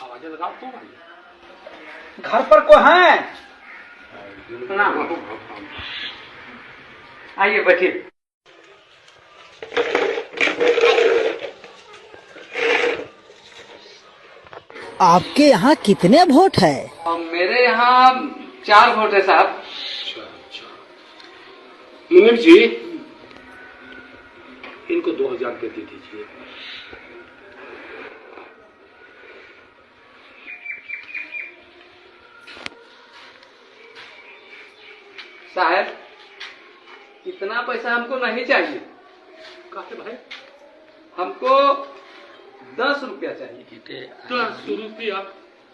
आवाज लगाओ तो भाई। घर पर कोई है? आइए बैठिए। आपके यहाँ कितने वोट है? मेरे यहाँ 4 वोट है साहब। अच्छा। मुनीम जी, इनको 2000 रुपये दे दीजिए। साहब, इतना पैसा हमको नहीं चाहिए। काहे भाई? हमको 10 रुपया चाहिए। 10 रुपया?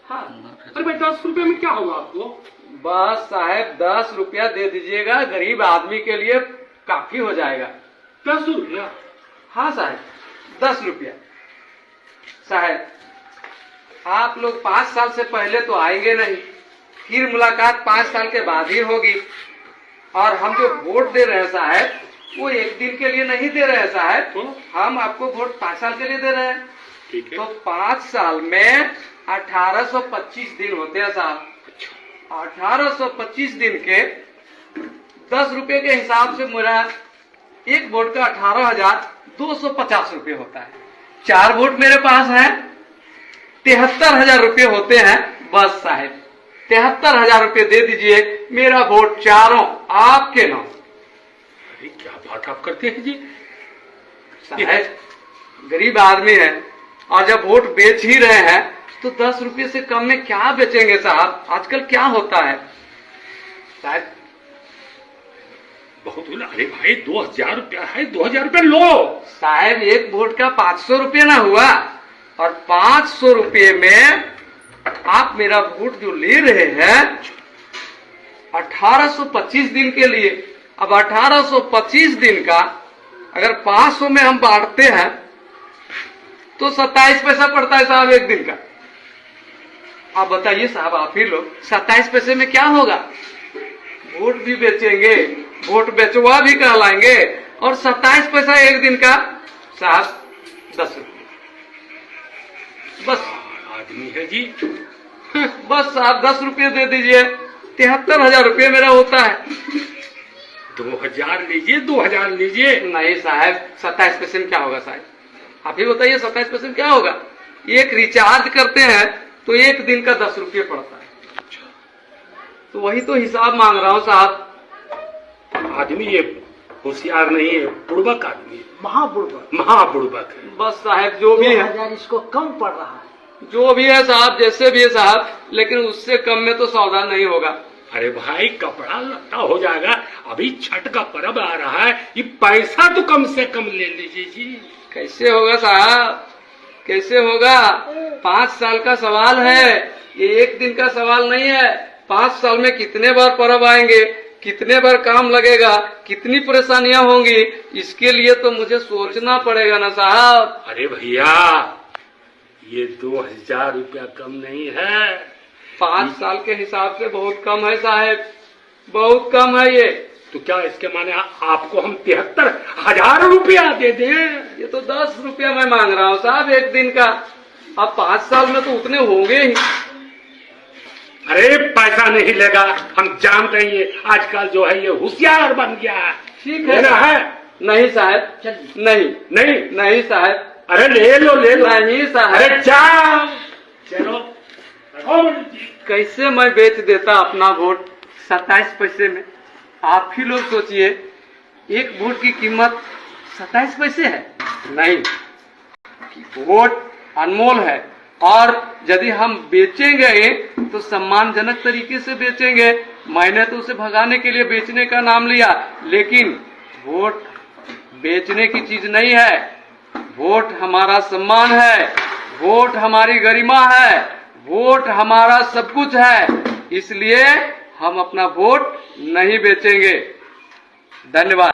हाँ। अरे भाई 10 रुपये में क्या होगा आपको? बस साहब 10 रुपया दे दीजिएगा, गरीब आदमी के लिए काफी हो जाएगा। 10 रुपया? हाँ साहब, 10 रुपया। साहब, आप लोग 5 साल से पहले तो आएंगे नहीं, फिर मुलाकात 5 साल के बाद ही होगी। और हम जो वोट दे रहे हैं साहब, वो 1 दिन के लिए नहीं दे रहे हैं साहब, हम आपको वोट 5 साल के लिए दे रहे हैं। ठीक है। तो 5 साल में 1825 दिन होते हैं साहब। 1825 दिन के 10 रुपए के हिसाब से मेरा एक वोट का 18,250 रुपये होता है। 4 वोट मेरे पास है, 73,000 रुपये होते हैं। बस साहब 73,000 रुपये दे दीजिए, मेरा वोट चारों आपके नाम। अरे क्या बात आप करते हैं जी? साहब गरीब आदमी है, और जब वोट बेच ही रहे हैं तो 10 रुपये से कम में क्या बेचेंगे साहब? आजकल क्या होता है साहब? बहुत हुआ। अरे भाई 2000 रुपया है, 2000 रुपया लो। साहब एक वोट का 500 रुपये ना हुआ, और 500 रुपये में आप मेरा वोट जो ले रहे हैं 1825 दिन के लिए। अब 1825 दिन का अगर 500 में हम बांटते हैं तो 27 पैसा पड़ता है साहब एक दिन का। आप बताइए साहब, आप ही लोग 27 पैसे में क्या होगा? वोट भी बेचेंगे, वोट बेचवा भी कहलाएंगे, और 27 पैसा एक दिन का साहब 10 रुपये। बस आदमी है जी। बस साहब 10 रुपये दे दीजिए, 73,000 रुपये मेरा होता है। 2000 लीजिए, 2000 लीजिए। नहीं साहब, 27 पैसे में क्या होगा साहब? आप ही बताइए 27 पैसे में क्या होगा? एक रिचार्ज करते हैं तो एक दिन का 10 रुपये पड़ता है। तो वही तो हिसाब मांग रहा हूँ साहब। आदमी ये होशियार नहीं है, बुड़बक आदमी है, महाबुड़बक। महाबुड़बक है। बस साहब जो भी है, 2000 इसको कम पड़ रहा है। जो भी है साहब, जैसे भी है साहब, लेकिन उससे कम में तो सौदा नहीं होगा। अरे भाई कपड़ा लत्ता हो जाएगा, अभी छठ का पर्व आ रहा है, ये पैसा तो कम से कम ले लीजिए जी। कैसे होगा साहब, कैसे होगा? 5 साल का सवाल है, ये एक दिन का सवाल नहीं है। 5 साल में कितने बार पर्व आएंगे, कितने बार काम लगेगा, कितनी परेशानियां होंगी, इसके लिए तो मुझे सोचना पड़ेगा ना साहब। अरे भैया ये 2000 रुपया कम नहीं है। 5 साल के हिसाब से बहुत कम है साहब, बहुत कम है ये। तो क्या इसके माने आपको हम 73,000 रुपया दे दें? ये तो 10 रुपया मैं मांग रहा हूँ साहब एक दिन का। अब 5 साल में तो उतने होंगे ही। अरे पैसा नहीं लेगा, हम जानते हैं ये आजकल जो है ये होशियार बन गया है। ठीक है लेना है? नहीं साहब, नहीं नहीं नहीं साहब, अरे ले लो ले लो। नहीं साहब। अरे जाओ चलो। कैसे मैं बेच देता अपना वोट 27 पैसे में? आप ही लोग सोचिए, एक वोट की कीमत 27 पैसे है? नहीं, वोट अनमोल है, और यदि हम बेचेंगे तो सम्मानजनक तरीके से बेचेंगे। मैंने तो उसे भगाने के लिए बेचने का नाम लिया, लेकिन वोट बेचने की चीज नहीं है। वोट हमारा सम्मान है, वोट हमारी गरिमा है, वोट हमारा सब कुछ है। इसलिए हम अपना वोट नहीं बेचेंगे। धन्यवाद।